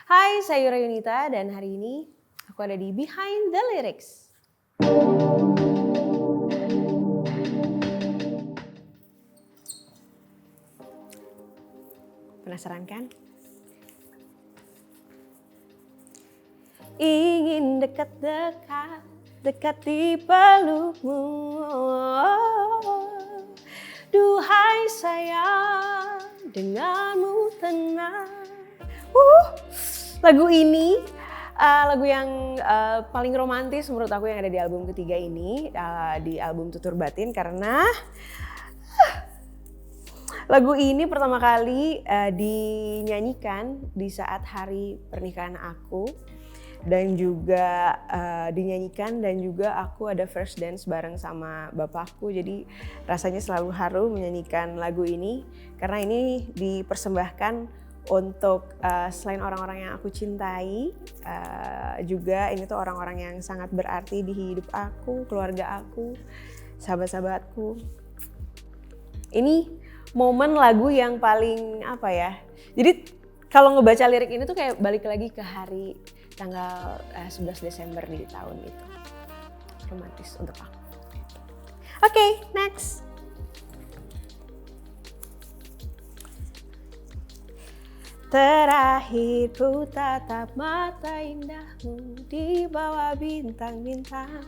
Hai, saya Yura Yunita dan hari ini aku ada di Behind the Lyrics. Penasaran kan? Ingin dekat-dekat, dekat di pelukmu. Duhai sayang, denganmu tenang. Lagu ini lagu yang paling romantis menurut aku yang ada di album ketiga ini, di album Tutur Batin, karena lagu ini pertama kali dinyanyikan di saat hari pernikahan aku dan juga dinyanyikan dan juga aku ada first dance bareng sama bapakku, jadi rasanya selalu haru menyanyikan lagu ini karena ini dipersembahkan untuk selain orang-orang yang aku cintai, juga ini tuh orang-orang yang sangat berarti di hidup aku, keluarga aku, sahabat-sahabatku. Ini momen lagu yang paling apa ya, jadi kalau ngebaca lirik ini tuh kayak balik lagi ke hari tanggal 11 Desember di tahun itu. Romantis untuk aku. Oke, next. Terakhir ku tatap mata indahmu di bawah bintang-bintang.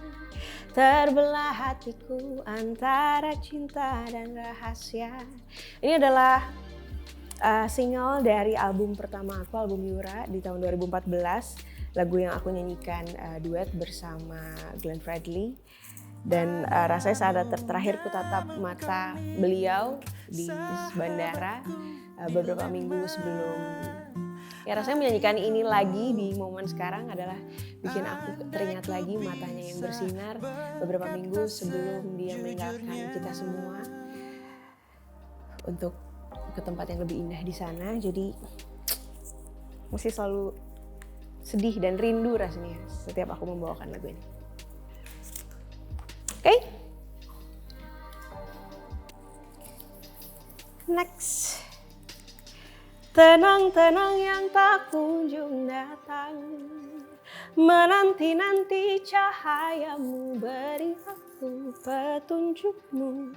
Terbelah hatiku antara cinta dan rahasia. Ini adalah single dari album pertama aku, album Yura di tahun 2014. Lagu yang aku nyanyikan duet bersama Glenn Fredly. Dan rasanya saat terakhir ku tatap mata beliau di bandara beberapa minggu sebelum, ya rasanya menyanyikan ini lagi di momen sekarang adalah bikin aku teringat lagi matanya yang bersinar beberapa minggu sebelum dia meninggalkan kita semua untuk ke tempat yang lebih indah di sana. Jadi masih selalu sedih dan rindu rasanya setiap aku membawakan lagu ini. Oke? Next. Tenang-tenang yang tak kunjung datang, menanti-nanti cahayamu, beri aku petunjukmu.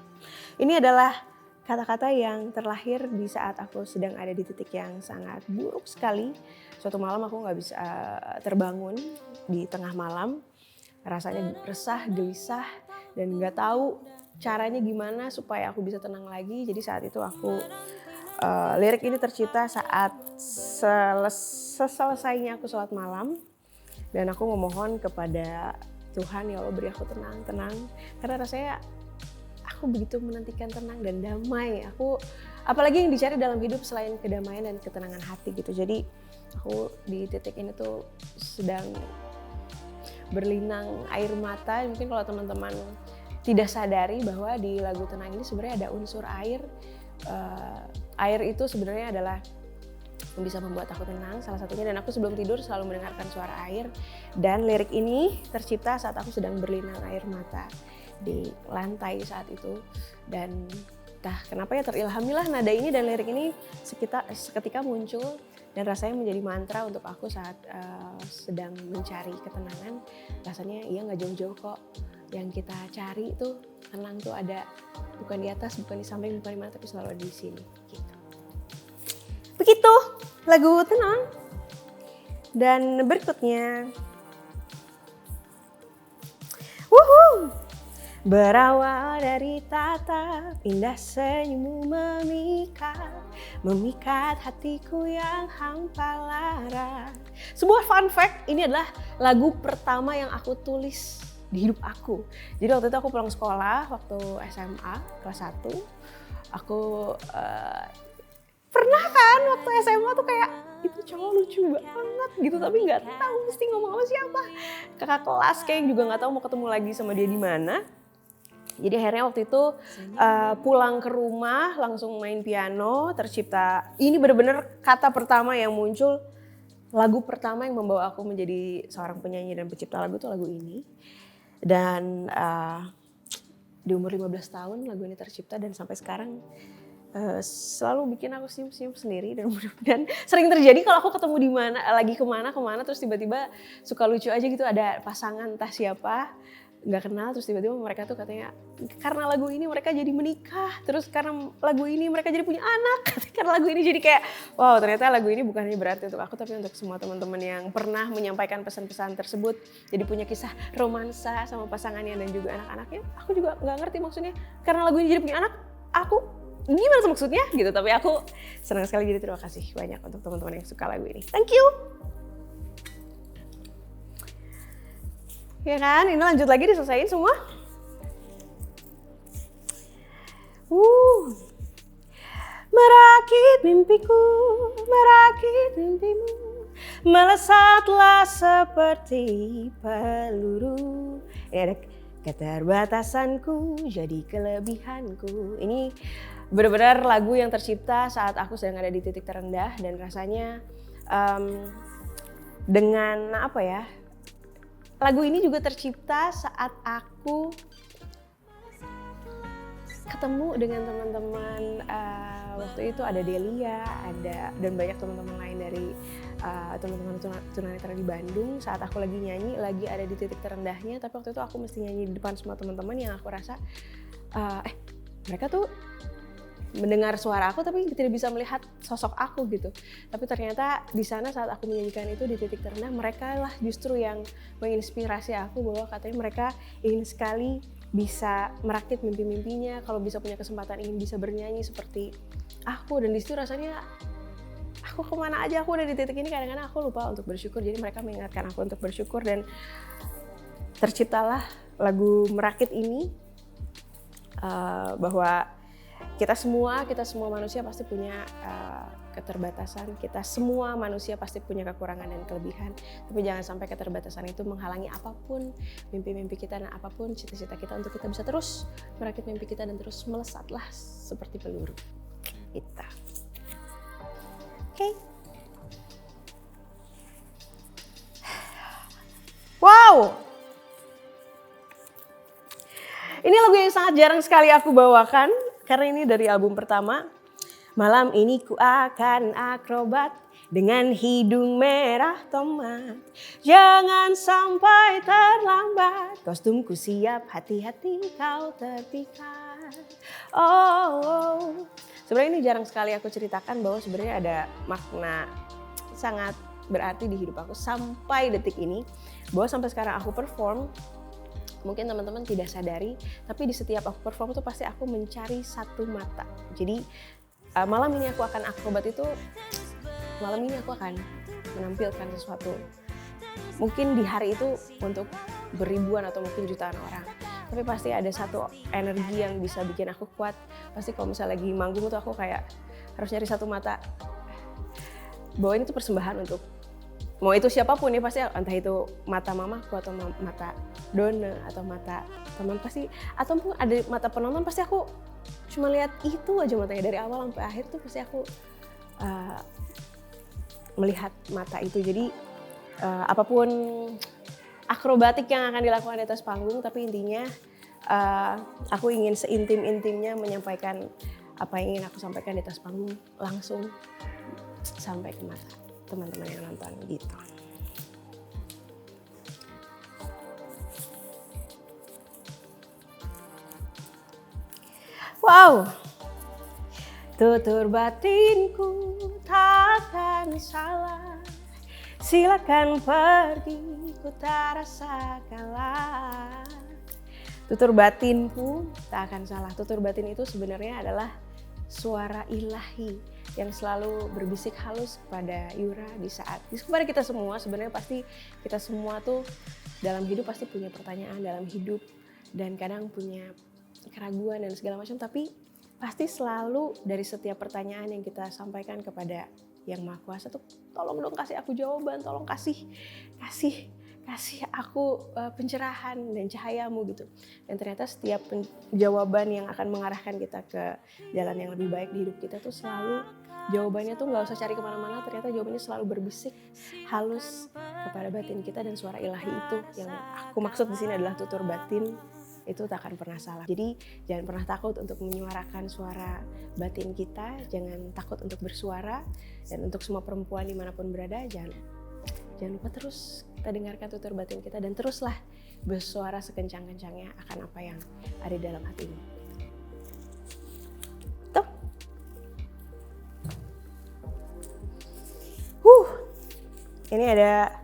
Ini adalah kata-kata yang terlahir di saat aku sedang ada di titik yang sangat buruk sekali. Suatu malam aku gak bisa terbangun di tengah malam. Rasanya resah, gelisah, dan gak tahu caranya gimana supaya aku bisa tenang lagi. Jadi saat itu aku, lirik ini tercipta saat selesainya aku sholat malam. Dan aku memohon kepada Tuhan, ya Allah beri aku tenang. Karena rasanya aku begitu menantikan tenang dan damai. Apalagi yang dicari dalam hidup selain kedamaian dan ketenangan hati gitu. Jadi aku di titik ini tuh sedang berlinang air mata. Mungkin kalau teman-teman tidak sadari bahwa di lagu Tenang ini sebenarnya ada unsur air. Air itu sebenarnya adalah yang bisa membuat aku tenang salah satunya, dan aku sebelum tidur selalu mendengarkan suara air. Dan lirik ini tercipta saat aku sedang berlinang air mata di lantai saat itu, dan entah kenapa ya terilhamilah nada ini dan lirik ini seketika muncul dan rasanya menjadi mantra untuk aku saat sedang mencari ketenangan. Rasanya iya gak jauh-jauh kok, yang kita cari itu tenang tuh ada, bukan di atas, bukan di samping, bukan di mana, tapi selalu ada di sini gitu. Begitu lagu Tenang. Dan berikutnya, berawal dari tatap indah senyummu memikat hatiku yang hampa lara. Sebuah fun fact, ini adalah lagu pertama yang aku tulis di hidup aku. Jadi waktu itu aku pulang sekolah waktu SMA kelas 1. Aku pernah kan waktu SMA tuh kayak itu cowok lucu banget gitu, tapi nggak tahu mesti ngomong sama siapa. Kakak kelas kayak juga nggak tahu mau ketemu lagi sama dia di mana. Jadi akhirnya waktu itu pulang ke rumah langsung main piano, tercipta. Ini benar-benar kata pertama yang muncul, lagu pertama yang membawa aku menjadi seorang penyanyi dan pencipta lagu tuh lagu ini. Dan di umur 15 tahun lagu ini tercipta dan sampai sekarang selalu bikin aku senyum-senyum sendiri, dan sering terjadi kalau aku ketemu di mana lagi kemana terus tiba-tiba suka lucu aja gitu, ada pasangan entah siapa nggak kenal, terus tiba-tiba mereka tuh katanya karena lagu ini mereka jadi menikah, terus karena lagu ini mereka jadi punya anak, karena lagu ini jadi kayak wow, ternyata lagu ini bukan hanya berarti untuk aku tapi untuk semua teman-teman yang pernah menyampaikan pesan-pesan tersebut, jadi punya kisah romansa sama pasangannya dan juga anak-anaknya. Aku juga nggak ngerti maksudnya karena lagu ini jadi punya anak, aku gimana maksudnya gitu, tapi aku senang sekali. Jadi terima kasih banyak untuk teman-teman yang suka lagu ini. Thank you. Ya kan, ini lanjut lagi diselesain semua. Merakit mimpiku, merakit mimpimu, melesatlah seperti peluru. Ini ada keterbatasanku jadi kelebihanku. Ini benar-benar lagu yang tercipta saat aku sedang ada di titik terendah, dan rasanya dengan apa ya, lagu ini juga tercipta saat aku ketemu dengan teman-teman, waktu itu ada Delia, ada dan banyak teman-teman lain dari teman-teman tunanetra di Bandung. Saat aku lagi nyanyi, lagi ada di titik terendahnya, tapi waktu itu aku mesti nyanyi di depan semua teman-teman yang aku rasa mereka tuh mendengar suara aku tapi tidak bisa melihat sosok aku gitu. Tapi ternyata di sana saat aku menyanyikan itu di titik terendah, mereka lah justru yang menginspirasi aku bahwa katanya mereka ingin sekali bisa merakit mimpi-mimpinya, kalau bisa punya kesempatan ingin bisa bernyanyi seperti aku. Dan di situ rasanya aku kemana aja aku udah di titik ini, kadang-kadang aku lupa untuk bersyukur. Jadi mereka mengingatkan aku untuk bersyukur, dan terciptalah lagu Merakit ini, bahwa kita semua manusia pasti punya keterbatasan, kita semua manusia pasti punya kekurangan dan kelebihan, tapi jangan sampai keterbatasan itu menghalangi apapun mimpi-mimpi kita dan apapun cita-cita kita untuk kita bisa terus merakit mimpi kita dan terus melesatlah seperti peluru kita. Oke. Wow! Ini lagu yang sangat jarang sekali aku bawakan, karena ini dari album pertama. Malam ini ku akan akrobat dengan hidung merah tomat. Jangan sampai terlambat, kostumku siap, hati-hati kau terpikat. Oh. Sebenarnya ini jarang sekali aku ceritakan bahwa sebenarnya ada makna sangat berarti di hidup aku sampai detik ini. Bahwa sampai sekarang aku perform, mungkin teman-teman tidak sadari, tapi di setiap aku perform tuh pasti aku mencari satu mata. Jadi malam ini aku akan akrobat itu, malam ini aku akan menampilkan sesuatu. Mungkin di hari itu untuk beribuan atau mungkin jutaan orang. Tapi pasti ada satu energi yang bisa bikin aku kuat. Pasti kalau misalnya lagi manggung tuh aku kayak harus nyari satu mata. Bahwa ini tuh persembahan untuk, mau itu siapapun ya, pasti entah itu mata mamaku atau mata Dona atau mata teman pasti, ataupun ada mata penonton, pasti aku cuma lihat itu aja matanya dari awal sampai akhir tuh pasti aku melihat mata itu. Jadi apapun akrobatik yang akan dilakukan di atas panggung, tapi intinya aku ingin seintim-intimnya menyampaikan apa yang ingin aku sampaikan di atas panggung langsung sampai ke mata teman-teman yang nonton gitu. Wow. Tutur batinku takkan salah, silakan pergi, ku tak rasa kalah. Tutur batinku tak akan salah. Tutur batin itu sebenarnya adalah suara ilahi yang selalu berbisik halus kepada Yura di saat, kepada kita semua. Sebenarnya pasti kita semua tuh dalam hidup pasti punya pertanyaan dalam hidup, dan kadang punya keraguan dan segala macam, tapi pasti selalu dari setiap pertanyaan yang kita sampaikan kepada Yang Maha Kuasa tuh, tolong dong kasih aku jawaban, tolong kasih aku pencerahan dan cahayamu gitu. Dan ternyata setiap jawaban yang akan mengarahkan kita ke jalan yang lebih baik di hidup kita tuh selalu jawabannya tuh nggak usah cari kemana-mana, ternyata jawabannya selalu berbisik halus kepada batin kita, dan suara ilahi itu yang aku maksud di sini adalah tutur batin itu tak akan pernah salah. Jadi jangan pernah takut untuk menyuarakan suara batin kita, jangan takut untuk bersuara, dan untuk semua perempuan dimanapun berada, jangan lupa terus kita dengarkan tutur batin kita dan teruslah bersuara sekencang-kencangnya akan apa yang ada di dalam hatimu. Tuh. Ini ada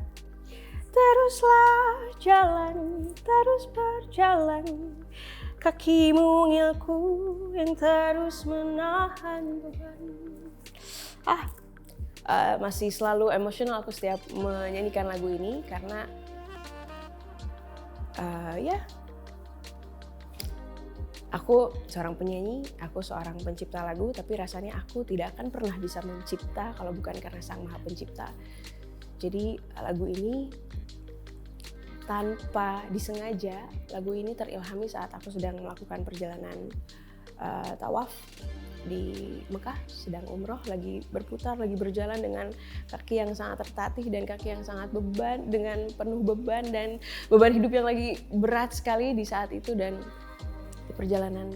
teruslah jalan, terus berjalan, kakimu ngilku yang terus menahan beban. Masih selalu emosional aku setiap menyanyikan lagu ini karena aku seorang penyanyi, aku seorang pencipta lagu, tapi rasanya aku tidak akan pernah bisa mencipta kalau bukan karena Sang Maha Pencipta. Jadi lagu ini tanpa disengaja, lagu ini terilhami saat aku sedang melakukan perjalanan tawaf di Mekah, sedang umroh, lagi berputar, lagi berjalan dengan kaki yang sangat tertatih dan kaki yang sangat dengan penuh beban dan beban hidup yang lagi berat sekali di saat itu. Dan di perjalanan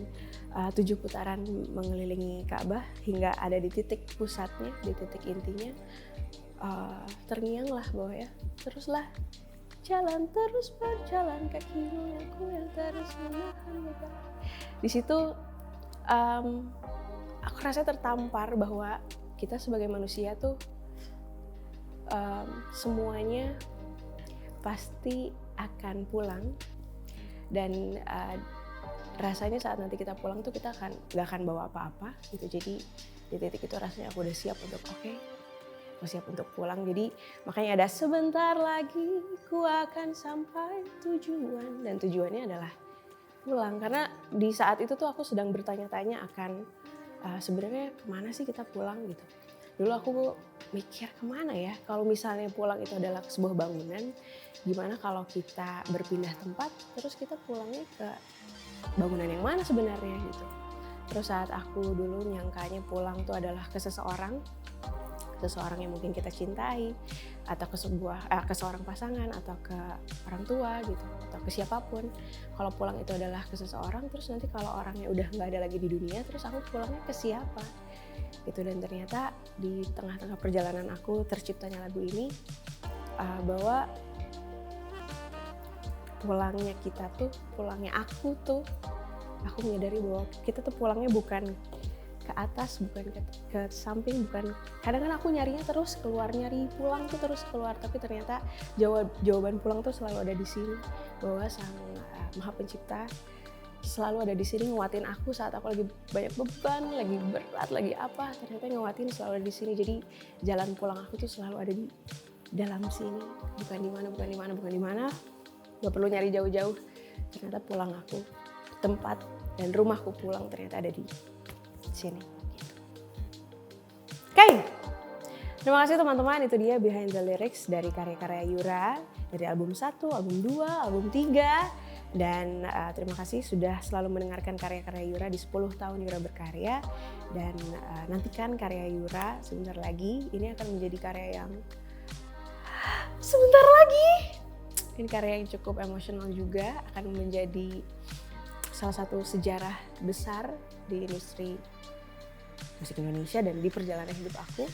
7 putaran mengelilingi Ka'bah hingga ada di titik pusatnya, di titik intinya, terngianglah bahwa teruslah jalan, terus berjalan, kakimu yang terus menahan beban. Di situ aku rasa tertampar bahwa kita sebagai manusia tuh semuanya pasti akan pulang, dan rasanya saat nanti kita pulang tuh kita gak akan bawa apa-apa gitu. Jadi di titik itu rasanya aku udah siap untuk aku siap untuk pulang. Jadi makanya ada sebentar lagi ku akan sampai tujuan, dan tujuannya adalah pulang. Karena di saat itu tuh aku sedang bertanya-tanya akan sebenarnya kemana sih kita pulang gitu. Dulu aku mikir kemana ya, kalau misalnya pulang itu adalah sebuah bangunan, gimana kalau kita berpindah tempat terus kita pulangnya ke bangunan yang mana sebenarnya gitu. Terus saat aku dulu nyangkanya pulang tuh adalah ke seseorang yang mungkin kita cintai, atau ke seorang pasangan, atau ke orang tua gitu, atau ke siapapun. Kalau pulang itu adalah ke seseorang, terus nanti kalau orangnya udah nggak ada lagi di dunia, terus aku pulangnya ke siapa gitu. Dan ternyata di tengah-tengah perjalanan aku terciptanya lagu ini, bahwa pulangnya aku menyadari bahwa kita tuh pulangnya bukan ke atas, bukan ke samping, bukan. Kadang kan aku nyari pulang tuh terus keluar, tapi ternyata jawaban pulang tuh selalu ada di sini, bahwa Sang Maha Pencipta selalu ada di sini nguatin aku saat aku lagi banyak beban, lagi berat, lagi apa, ternyata nguatin selalu ada di sini. Jadi jalan pulang aku tuh selalu ada di dalam sini, bukan di mana. Gak perlu nyari jauh-jauh, ternyata pulang aku, tempat dan rumahku pulang ternyata ada di sini. Oke. Terima kasih teman-teman, itu dia Behind the Lyrics dari karya-karya Yura, dari album 1, album 2, album 3. Dan terima kasih sudah selalu mendengarkan karya-karya Yura di 10 tahun Yura berkarya. Dan nantikan karya Yura sebentar lagi, ini akan menjadi karya yang sebentar lagi. Ini karya yang cukup emosional juga, akan menjadi salah satu sejarah besar di industri musik Indonesia dan di perjalanan hidup aku.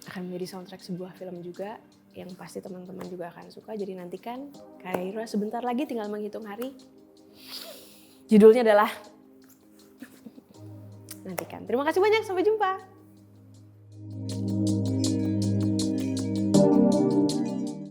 Akan menjadi soundtrack sebuah film juga yang pasti teman-teman juga akan suka. Jadi nantikan karya Yura sebentar lagi, tinggal menghitung hari. Judulnya adalah nantikan. Terima kasih banyak, sampai jumpa.